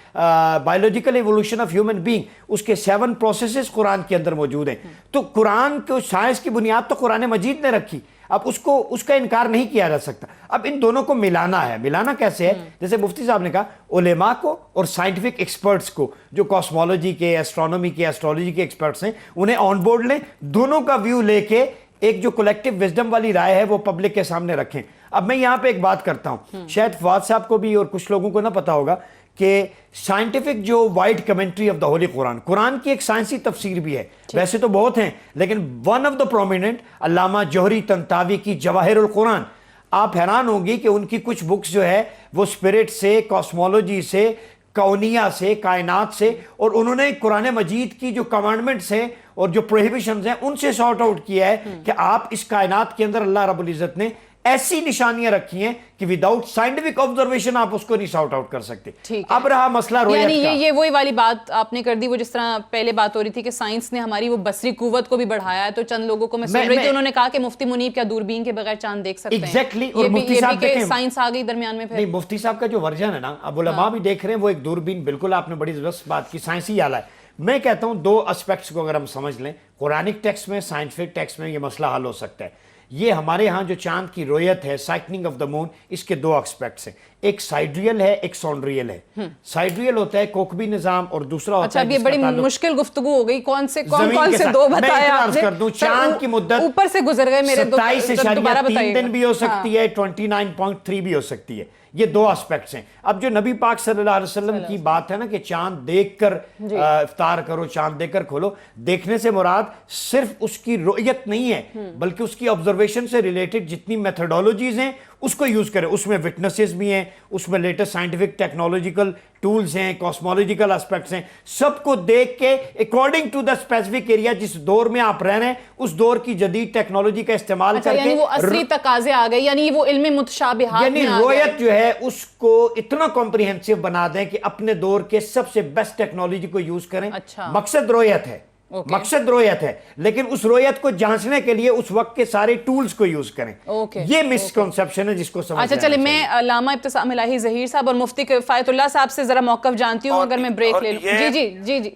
biological evolution of human being, اس کے 7 پروسیسز قرآن کے اندر موجود ہیں۔ تو قرآن کو سائنس کی بنیاد تو قرآن مجید نے رکھی، اب اس کا انکار نہیں کیا جا سکتا۔ اب ان دونوں کو ملانا ہے، ملانا کیسے ہے؟ جیسے مفتی صاحب نے کہا، علماء کو اور سائنٹیفک ایکسپرٹس کو، جو کاسمولوجی کے، ایسٹرونومی کے، ایسٹرولوجی کے ایکسپرٹس ہیں، انہیں آن بورڈ لیں، دونوں کا ویو لے کے ایک جو کولیکٹیو وزڈم والی رائے ہے وہ پبلک کے سامنے رکھیں۔ اب میں یہاں پہ ایک بات کرتا ہوں، شاید فواد صاحب کو بھی اور کچھ لوگوں کو نہ پتا ہوگا کہ سائنٹیفک جو wide commentary of the holy Quran, Quran کی ایک سائنسی تفسیر بھی ہے، ویسے تو بہت ہیں لیکن ون آف دا پرومیننٹ علامہ جوہری طنطاوی کی جواہر القرآن، آپ حیران ہوں گی کہ ان کی کچھ بکس جو ہے وہ اسپرٹ سے، کاسمولوجی سے، کونیہ سے، کائنات سے، اور انہوں نے قرآن مجید کی جو کمانڈمنٹس ہیں اور جو پروہیبیشنز ہیں ان سے سارٹ آؤٹ کیا ہے کہ آپ اس کائنات کے اندر اللہ رب العزت نے ایسی نشانیاں رکھی ہیں کہ وداؤٹ سائنٹیفک آبزرویشن آپ اس کو نہیں سارٹ آؤٹ کر سکتے۔ اب رہا مسئلہ رویت کا، یعنی یہ وہی والی بات آپ نے کر دی، وہ جس طرح پہلے بات ہو رہی تھی کہ سائنس نے ہماری وہ بصری قوت کو بھی بڑھایا ہے، تو چند لوگوں کو میں سن رہی تھی انہوں نے کہا کہ مفتی منیب کیا دوربین کے بغیر چاند دیکھ سکتے ہیں؟ ایگزیکٹلی، اور مفتی صاحب کہ سائنس آ گئی درمیان میں۔ نہیں، مفتی صاحب کا جو ورژن ہے نا، اب علماء بھی دیکھ رہے ہیں، وہ ایک دوربین، بالکل آپ نے بڑی زبردست بات کی، سائنسی آلہ ہے۔ میں کہتا ہوں 2 اسپیکٹس کو اگر ہم سمجھ لیں، قرآنک ٹیکسٹ میں، سائنٹیفک ٹیکسٹ میں، یہ مسئلہ حل ہو سکتا ہے۔ یہ ہمارے ہاں جو چاند کی رویت ہے، سائیکننگ آف دا مون، اس کے 2 اسپیکٹس ہیں، ایک سائیڈریل ہے، ایک سونڈریل ہے۔ سائیڈریل ہوتا ہے کوکبی نظام، اور دوسرا ہوتا ہے، اچھا اب یہ بڑی مشکل گفتگو ہو گئی، کون سے 2 بتایا آپ نے؟ چاند کی مدت اوپر سے گزر گئے میرے، 27.3 دن بھی ہو سکتی ہے، 29.3 بھی ہو سکتی ہے، یہ 2 اسپیکٹس ہیں۔ اب جو نبی پاک صلی اللہ علیہ وسلم کی بات ہے نا کہ چاند دیکھ کر افطار کرو، چاند دیکھ کر کھولو، دیکھنے سے مراد صرف اس کی رؤیت نہیں ہے بلکہ اس کی آبزرویشن سے ریلیٹڈ جتنی میتھڈولوجیز ہیں اس کو یوز کریں، اس میں وٹنسز بھی ہیں، اس میں لیٹسٹ سائنٹیفک ٹیکنالوجیکل ٹولز ہیں، کاسمولوجیکل اسپیکٹس ہیں، سب کو دیکھ کے according to the specific area جس دور میں آپ رہ رہے ہیں اس دور کی جدید ٹیکنالوجی کا استعمال کر کے، یعنی وہ عصری تقاضے آ گئے، یعنی وہ علم متشابہات، یعنی رؤیت جو ہے اس کو اتنا کمپریہنسو بنا دیں کہ اپنے دور کے سب سے بیسٹ ٹیکنالوجی کو یوز کریں۔ مقصد رؤیت ہے، مقصد رؤیت ہے، لیکن اس رؤیت کو جانچنے کے لیے اس وقت کے سارے ٹولز کو یوز کریں۔ یہ مسکنسیپشن ہے جس کو سمجھنا ہے۔ اچھا چلے، میں علامہ ابتسام الہی ظہیر صاحب اور مفتی کفایت اللہ صاحب سے ذرا موقف جانتی ہوں، اگر میں بریک لے لوں۔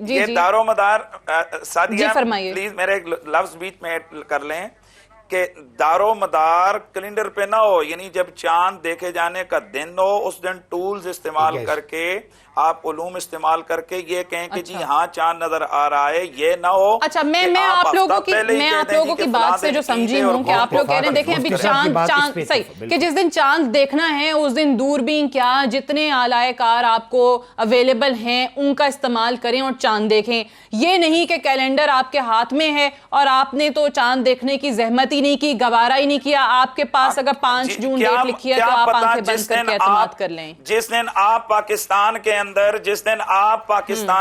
یہ دار و مدار، سعدیہ فرمائیے، پلیز میرے ایک لفظ بیچ میں کر لیں کہ دارو مدار کیلنڈر پہ نہ ہو، یعنی جب چاند دیکھے جانے کا دن ہو اس دن ٹولز استعمال کر کے آپ علوم استعمال کر کے یہ کہیں کہ جی ہاں چاند نظر آ رہا ہے، یہ نہ ہو۔ اچھا میں آپ لوگوں کی بات سے جو سمجھی ہوں کہ آپ لوگ کہہ رہے ہیں دیکھیں ابھی چاند صحیح کہ جس دن چاند دیکھنا ہے اس دن دوربین کیا جتنے آلائے کار آپ کو اویلیبل ہیں ان کا استعمال کریں اور چاند دیکھیں، یہ نہیں کہ کیلنڈر آپ کے ہاتھ میں ہے اور آپ نے تو چاند دیکھنے کی زحمت ہی نہیں کی، گوارا ہی نہیں کیا، آپ کے پاس اگر 5 جون ڈیٹ لکھی ہے تو آپ آنکھیں بند کر کے اعتماد کر لیں۔ جس دن آپ پاکستان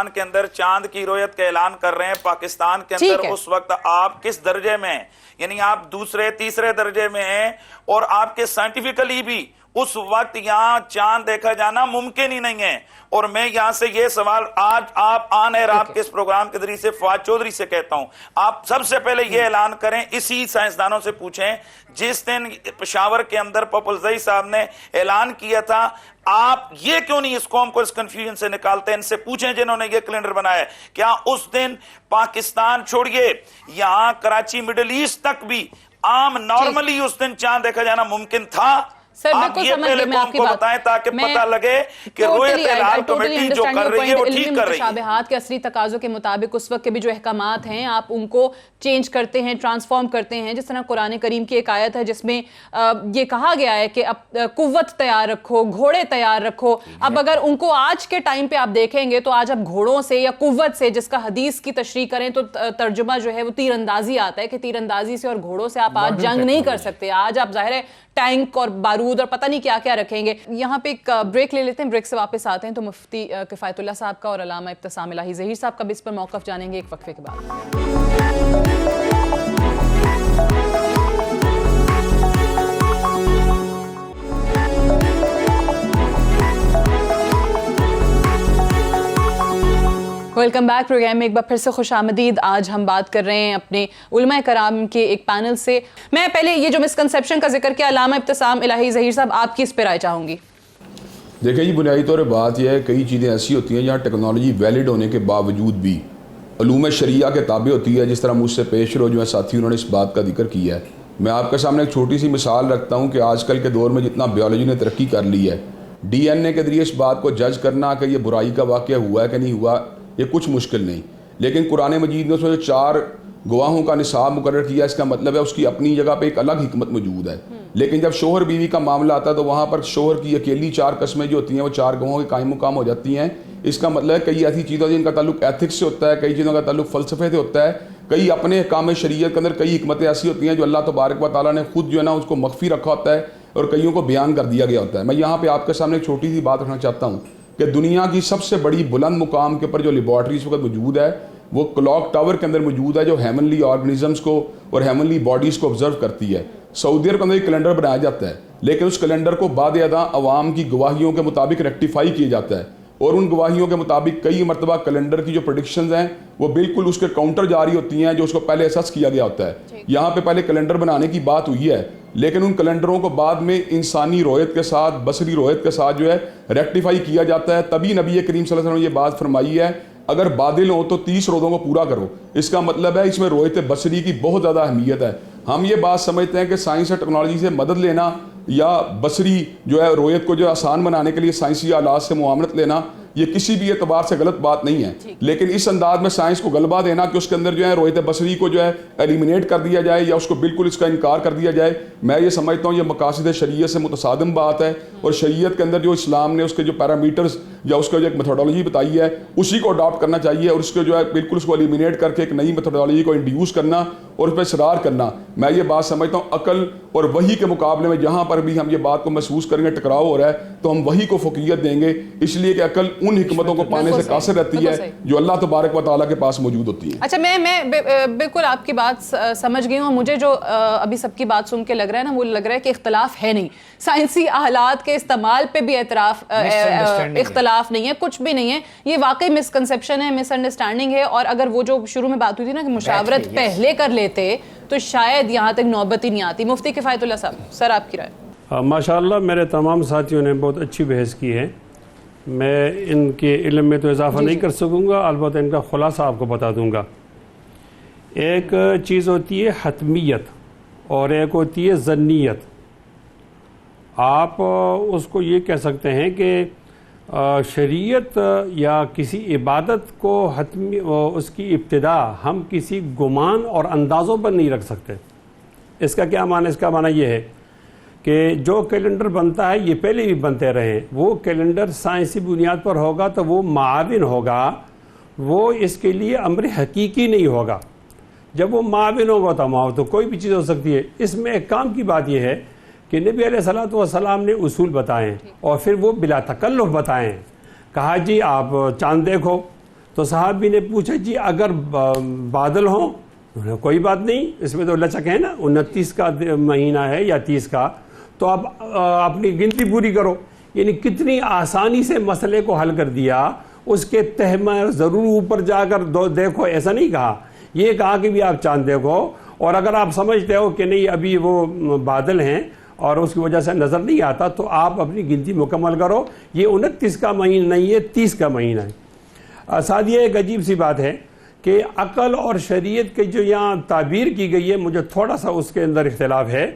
کے اندر چاند کی رویت کا اعلان کر رہے ہیں، پاکستان کے اندر اس وقت آپ کس درجے میں ہیں؟ یعنی آپ دوسرے تیسرے درجے میں ہیں، اور آپ کے سائنٹیفکلی بھی اس وقت یہاں چاند دیکھا جانا ممکن ہی نہیں ہے۔ اور میں یہاں سے یہ سوال آج آپ آن ایئر آپ کے اس پروگرام کے ذریعے سے فواد چودھری سے کہتا ہوں، آپ سب سے پہلے یہ اعلان کریں، اسی سائنسدانوں سے پوچھیں جس دن پشاور کے اندر پپلزئی صاحب نے اعلان کیا تھا، آپ یہ کیوں نہیں اس قوم کو اس کنفیوژن سے نکالتے؟ ان سے پوچھیں جنہوں نے یہ کیلنڈر بنایا ہے، کیا اس دن پاکستان چھوڑیے یہاں کراچی مڈل ایسٹ تک بھی عام نارملی اس دن چاند دیکھا جانا ممکن تھا؟ سر آپ یہ پہلے قوم کو بتائیں تاکہ پتہ لگے کہ رویت ہلال کمیٹی جو کر رہی ہے وہ ٹھیک کر رہی ہے۔ مشابہات کے اصلی تقاضوں کے مطابق اس وقت کے بھی جو احکامات ہیں آپ ان کو چینج کرتے ہیں، ٹرانسفارم کرتے ہیں، جس طرح قرآن کریم کی ایک آیت ہے جس میں یہ کہا گیا ہے کہ اب قوت تیار رکھو، گھوڑے تیار رکھو۔ اب اگر ان کو آج کے ٹائم پہ آپ دیکھیں گے تو آج اب گھوڑوں سے یا قوت سے، جس کا حدیث کی تشریح کریں تو ترجمہ جو ہے وہ تیر اندازی آتا ہے کہ تیر اندازی سے اور گھوڑوں سے آپ آج جنگ نہیں کر سکتے۔ آج آپ ظاہر ہے ٹینک اور بارود اور پتہ نہیں کیا کیا رکھیں گے۔ یہاں پہ ایک بریک لے لیتے ہیں، بریک سے واپس آتے ہیں تو مفتی کفایت اللہ صاحب کا اور علامہ ابتسام الہی ظہیر صاحب کا بھی اس پر موقف جانیں گے ایک وقفے کے بعد۔ ویلکم بیک پروگرام میں ایک بار پھر سے خوش آمدید۔ آج ہم بات کر رہے ہیں اپنے علماء کرام کے ایک پینل سے۔ میں پہلے یہ جو مسکنسیپشن کا ذکر کیا، علامہ ابتسام الہی ظہیر صاحب آپ کی اس پہ رائے چاہوں گی۔ دیکھیں جی بنیادی طور پر بات یہ ہے کئی چیزیں ایسی ہوتی ہیں جہاں ٹیکنالوجی ویلڈ ہونے کے باوجود بھی علوم شریعہ کے تابع ہوتی ہے، جس طرح مجھ سے پیش رو جو ہے ساتھی انہوں نے اس بات کا ذکر کیا ہے۔ میں آپ کے سامنے ایک چھوٹی سی مثال رکھتا ہوں کہ آج کل کے دور میں جتنا بیولوجی نے ترقی کر لی ہے، ڈی این اے کے ذریعے اس بات کو جج کرنا کہ یہ برائی کا واقعہ ہوا ہے کہ نہیں ہوا یہ کچھ مشکل نہیں، لیکن قرآن مجید نے اس میں جو 4 گواہوں کا نصاب مقرر کیا، اس کا مطلب ہے اس کی اپنی جگہ پہ ایک الگ حکمت موجود ہے۔ لیکن جب شوہر بیوی کا معاملہ آتا ہے تو وہاں پر شوہر کی اکیلی 4 قسمیں جو ہوتی ہیں وہ 4 گواہوں کے قائم مقام ہو جاتی ہیں۔ اس کا مطلب ہے کئی ایسی چیزیں جن کا تعلق ایتھکس سے ہوتا ہے، کئی چیزوں کا تعلق فلسفے سے ہوتا ہے، کئی اپنے احکام شریعت کے اندر کئی حکمتیں ایسی ہوتی ہیں جو اللہ تبارک و تعالیٰ نے خود جو ہے نا اس کو مخفی رکھا ہوتا ہے اور کئیوں کو بیان کر دیا گیا ہوتا ہے۔ میں یہاں پہ آپ کے سامنے ایک چھوٹی سی بات رکھنا چاہتا ہوں کہ دنیا کی سب سے بڑی بلند مقام کے اوپر جو لیبارٹری اس وقت موجود ہے وہ کلاک ٹاور کے اندر موجود ہے، جو ہیمنلی آرگنزمز کو اور ہیمنلی باڈیز کو آبزرو کرتی ہے۔ سعودی عرب کے اندر ایک کیلنڈر بنایا جاتا ہے، لیکن اس کیلنڈر کو بعد ازاں عوام کی گواہیوں کے مطابق ریکٹیفائی کیا جاتا ہے، اور ان گواہیوں کے مطابق کئی مرتبہ کیلنڈر کی جو پریڈکشنز ہیں وہ بالکل اس کے کاؤنٹر جاری ہوتی ہیں جو اس کو پہلے اسس کیا گیا ہوتا ہے۔ یہاں پہ پہلے کیلنڈر بنانے کی بات ہوئی ہے، لیکن ان کیلنڈروں کو بعد میں انسانی رویت کے ساتھ، بصری رویت کے ساتھ جو ہے ریکٹیفائی کیا جاتا ہے۔ تبھی نبی کریم صلی اللہ علیہ وسلم نے یہ بات فرمائی ہے اگر بادل ہوں تو 30 روزوں کو پورا کرو۔ اس کا مطلب ہے اس میں رویت بصری کی بہت زیادہ اہمیت ہے۔ ہم یہ بات سمجھتے ہیں کہ سائنس اور ٹیکنالوجی سے مدد لینا یا بصری جو ہے رویت کو جو آسان بنانے کے لیے سائنسی آلات سے معاونت لینا یہ کسی بھی اعتبار سے غلط بات نہیں ہے، لیکن اس انداز میں سائنس کو غلبہ دینا کہ اس کے اندر جو ہے رویت بصری کو جو ہے ایلیمینیٹ کر دیا جائے یا اس کو بالکل اس کا انکار کر دیا جائے، میں یہ سمجھتا ہوں یہ مقاصد شریعت سے متصادم بات ہے۔ اور شریعت کے اندر جو اسلام نے اس کے جو پیرامیٹرز یا اس کا جو ایک میتھڈالوجی بتائی ہے اسی کو اڈاپٹ کرنا چاہیے، اور اس کو جو ہے بالکل اس کو ایلیمینیٹ کر کے ایک نئی میتھڈالوجی کو انڈیوس کرنا اور اس پہ اصرار کرنا، میں یہ بات سمجھتا ہوں عقل اور وحی کے مقابلے میں جہاں پر بھی ہم یہ بات کو محسوس کریں گے ٹکراؤ ہو رہا ہے تو ہم وحی کو فوقیت دیں گے، اس لیے کہ عقل ان حکمتوں کو پانے سے قاصر رہتی ہے جو اللہ تبارک و تعالیٰ کے پاس موجود ہوتی ہیں۔ اچھا میں بالکل آپ کی بات سمجھ گئی ہوں، مجھے جو ابھی سب کی بات سن کے لگ رہا ہے نا وہ لگ رہا ہے کہ اختلاف ہے نہیں، سائنسی آلات کے استعمال پہ بھی اختلاف نہیں ہے، کچھ بھی نہیں ہے، یہ واقعی مسکنسیپشن ہے، مس انڈرسٹینڈنگ ہے۔ اور اگر وہ جو شروع میں بات ہوئی تھی نا کہ مشاورت پہلے کر لیتے تو شاید یہاں تک نوبت ہی نہیں آتی۔ مفتی کفایت اللہ صاحب، سر آپ کی رائے؟ ماشاءاللہ میرے تمام ساتھیوں نے بہت اچھی بحث کی ہے، میں ان کے علم میں تو اضافہ نہیں کر سکوں گا، البتہ ان کا خلاصہ آپ کو بتا دوں گا۔ ایک چیز ہوتی ہے حتمیت اور ایک ہوتی ہے ظنیت. آپ اس کو یہ کہہ سکتے ہیں کہ شریعت یا کسی عبادت کو حتمی اس کی ابتدا ہم کسی گمان اور اندازوں پر نہیں رکھ سکتے. اس کا کیا معنی؟ اس کا معنی یہ ہے کہ جو کیلنڈر بنتا ہے یہ پہلے بھی بنتے رہے. وہ کیلنڈر سائنسی بنیاد پر ہوگا تو وہ معاون ہوگا, وہ اس کے لیے امر حقیقی نہیں ہوگا. جب وہ معاون ہوگا تو کوئی بھی چیز ہو سکتی ہے. اس میں ایک کام کی بات یہ ہے کہ نبی علیہ الصلوۃ والسلام نے اصول بتائے اور پھر وہ بلا تکلف بتائے. کہا جی آپ چاند دیکھو, تو صحابی نے پوچھا جی اگر بادل ہوں؟ کوئی بات نہیں, اس میں تو لچک ہے نا, 29 کا مہینہ ہے یا 30 کا, تو آپ اپنی گنتی پوری کرو. یعنی کتنی آسانی سے مسئلے کو حل کر دیا. اس کے تہ میں ضرور اوپر جا کر دیکھو ایسا نہیں کہا, یہ کہا کہ بھی آپ چاند دیکھو, اور اگر آپ سمجھتے ہو کہ نہیں ابھی وہ بادل ہیں اور اس کی وجہ سے نظر نہیں آتا تو آپ اپنی گنتی مکمل کرو. یہ 29 کا مہینہ نہیں ہے, 30 کا مہینہ ہے. سادیہ ایک عجیب سی بات ہے کہ عقل اور شریعت کی جو یہاں تعبیر کی گئی ہے, مجھے تھوڑا سا اس کے اندر اختلاف ہے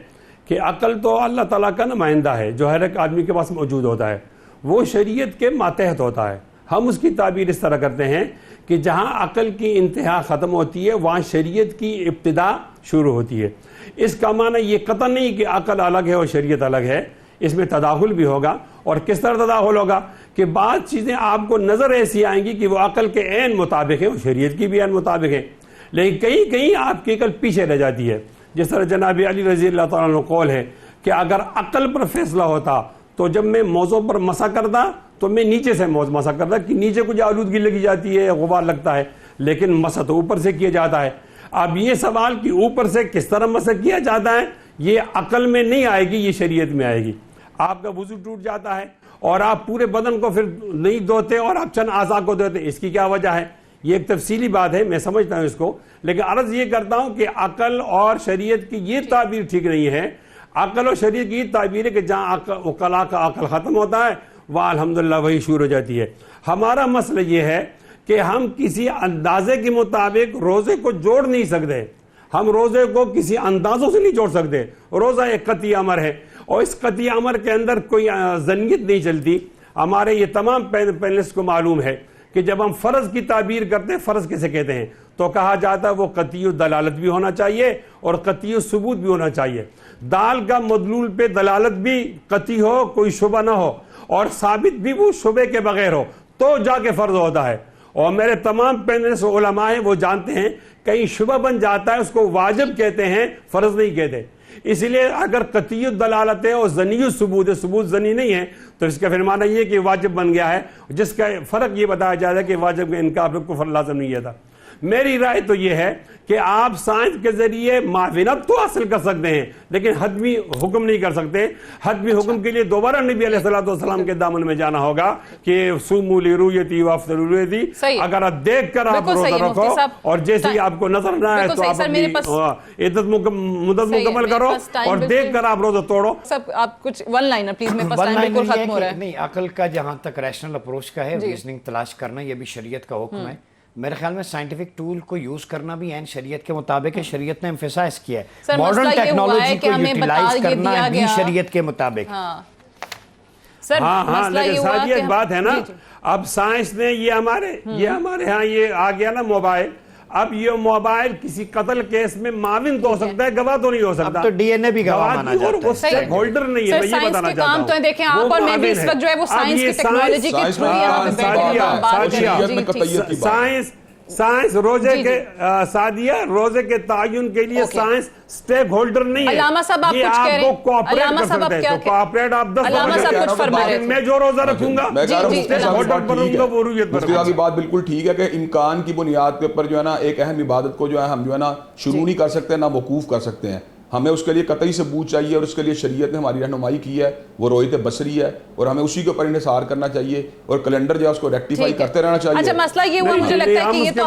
کہ عقل تو اللہ تعالیٰ کا نمائندہ ہے جو ہر ایک آدمی کے پاس موجود ہوتا ہے, وہ شریعت کے ماتحت ہوتا ہے. ہم اس کی تعبیر اس طرح کرتے ہیں کہ جہاں عقل کی انتہا ختم ہوتی ہے وہاں شریعت کی ابتدا شروع ہوتی ہے. اس کا معنی یہ قطع نہیں کہ عقل الگ ہے اور شریعت الگ ہے, اس میں تداخل بھی ہوگا. اور کس طرح تداخل ہوگا کہ بعض چیزیں آپ کو نظر ایسی آئیں گی کہ وہ عقل کے عین مطابق ہیں اور شریعت کی بھی عین مطابق ہیں, لیکن کہیں کہیں آپ کی عقل پیچھے رہ جاتی ہے. جس طرح جناب علی رضی اللہ تعالیٰ عنہ قول ہے کہ اگر عقل پر فیصلہ ہوتا تو جب میں موضوع پر مسح کرتا تو میں نیچے سے مسح کرتا, کہ نیچے کچھ آلودگی لگی جاتی ہے, غبار لگتا ہے, لیکن مسح تو اوپر سے کیا جاتا ہے. اب یہ سوال کہ اوپر سے کس طرح مسح کیا جاتا ہے یہ عقل میں نہیں آئے گی, یہ شریعت میں آئے گی. آپ کا وضو ٹوٹ جاتا ہے اور آپ پورے بدن کو پھر نہیں دھوتے اور آپ چند اعضاء کو دھوتے, اس کی کیا وجہ ہے؟ یہ ایک تفصیلی بات ہے, میں سمجھتا ہوں اس کو, لیکن عرض یہ کرتا ہوں کہ عقل اور شریعت کی یہ تعبیر ٹھیک نہیں ہے. عقل اور شریعت کی یہ تعبیر ہے کہ جہاں عقلاء کا عقل ختم ہوتا ہے وہاں الحمدللہ وہی شروع ہو جاتی ہے. ہمارا مسئلہ یہ ہے کہ ہم کسی اندازے کے مطابق روزے کو جوڑ نہیں سکتے, ہم روزے کو کسی اندازوں سے نہیں جوڑ سکتے. روزہ ایک قطعی امر ہے اور اس قطعی امر کے اندر کوئی ظنیت نہیں چلتی. ہمارے یہ تمام پینلسٹ کو معلوم ہے کہ جب ہم فرض کی تعبیر کرتے ہیں, فرض کیسے کہتے ہیں, تو کہا جاتا ہے وہ قطعی دلالت بھی ہونا چاہیے اور قطعی ثبوت بھی ہونا چاہیے. دال کا مدلول پہ دلالت بھی قطعی ہو, کوئی شبہ نہ ہو, اور ثابت بھی وہ شبے کے بغیر ہو, تو جا کے فرض ہوتا ہے. اور میرے تمام پینلسٹ علماء ہیں وہ جانتے ہیں کہیں شبہ بن جاتا ہے اس کو واجب کہتے ہیں, فرض نہیں کہتے. اس لیے اگر قطعی دلالت ہے اور ظنی ثبوت ہے, ثبوت ظنی نہیں ہے, تو اس کا پھر معنی یہ کہ واجب بن گیا ہے, جس کا فرق یہ بتایا جاتا ہے کہ واجب کا انکار پہ کفر لازم نہیں تھا. میری رائے تو یہ ہے کہ آپ سائنس کے ذریعے معاونت تو حاصل کر سکتے ہیں لیکن حتمی حکم نہیں کر سکتے. حتمی حکم کے لیے دوبارہ نبی علیہ الصلوۃ والسلام کے دامن میں جانا ہوگا کہ صوموا لرؤیتی وافطروا لرؤیتی. اگر آپ دیکھ کر آپ روزہ رکھو اور جیسے ہی آپ کو نظر نہ آئے تو آپ اپنی عدت مکمل کرو اور دیکھ کر آپ روزہ توڑو. سب آپ کچھ ون لائنر پلیز, میرے پاس ٹائم بالکل ختم ہو رہا ہے. نہیں, عقل کا جہاں تک ریشنل اپروچ کا ہے, ریزننگ تلاش کرنا, یہ بھی شریعت کا حکم ہے. میرے خیال میں سائنٹیفک ٹول کو یوز کرنا بھی عین شریعت کے مطابق ہے. شریعت نے ایمفیسائز کیا ہے ماڈرن ٹیکنالوجی کو یوٹیلائز کرنا بھی شریعت کے مطابق. سر ہاں لیکن سادی ایک بات ہے نا, اب سائنس نے یہ ہمارے ہاں یہ آ گیا نا موبائل, اب یہ موبائل کسی قتل کیس میں معاون تو ہو سکتا ہے, گواہ تو نہیں ہو سکتا. اب تو ڈی این اے بھی گواہ مانا جاتا ہے. وہ سٹیک ہولڈر نہیں ہے, میں یہ بتانا چاہتا ہوں. تو دیکھیں آپ اور میں بھی اس وقت جو ہے وہ سائنس کی ٹیکنالوجی کے تھرو یہاں پہ بیٹھے ہیں, بات کریں. سائنس روزے کے سادیہ روزے کے تعین کے لیے سائنس سٹیک ہولڈر نہیں ہے. علامہ صاحب آپ کچھ کہہ رہے ہیں, علامہ صاحب آپ کیا کوآپریٹ آپ 10 علامہ صاحب کچھ فرما رہے ہیں. میں جو روزہ رکھوں گا سٹیک ہولڈر پر رہوں گا, وہ رویت پر رہوں گا. بات بالکل ٹھیک ہے کہ امکان کی بنیاد کے اوپر جو ہے نا ایک اہم عبادت کو جو ہے ہم جو ہے نا شروع نہیں کر سکتے, نہ موقوف کر سکتے ہیں. ہمیں اس کے لیے قطعی ثبوت چاہیے اور اس کے لیے شریعت نے ہماری رہنمائی کی ہے, وہ رویت بصری ہے اور ہمیں اسی کے اوپر انحصار کرنا چاہیے اور کیلنڈر جو ہے اس کو ریکٹیفائی کرتے رہنا چاہیے. اچھا مسئلہ یہ ہوا, مجھے لگتا ہے کہ یہ تو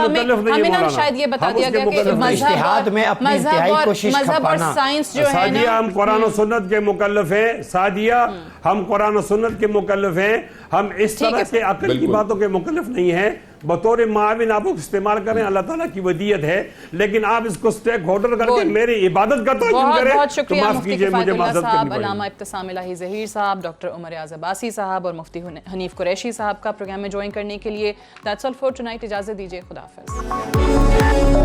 ہمیں نا شاید یہ بتا دیا گیا کہ اجتہاد میں اپنی انتہائی کوشش اور سائنس جو ہے سادیہ ہم قرآن و سنت کے مکلف ہیں. سادیہ ہم قرآن و سنت کے مکلف ہیں, ہم اس طرح کے عقل کی باتوں کے مکلف نہیں ہیں بطور معاون آپ استعمال کریں, اللہ تعالیٰ کی ودیت ہے, لیکن آپ اس کو سٹیک ہولڈر کر کے میری عبادت کا تعین کریں بہت تو شکریہ معاف مفتی کیجئے, کفایت مجھے اللہ معذرت صاحب, کرنی پڑے علامہ ابتسام الہی ظہیر صاحب, ڈاکٹر عمر ایاز عباسی صاحب اور مفتی حنیف قریشی صاحب کا پروگرام میں جوائن کرنے کے لیے. دیٹس آل فار ٹونائٹ, اجازت دیجیے, خدا حافظ.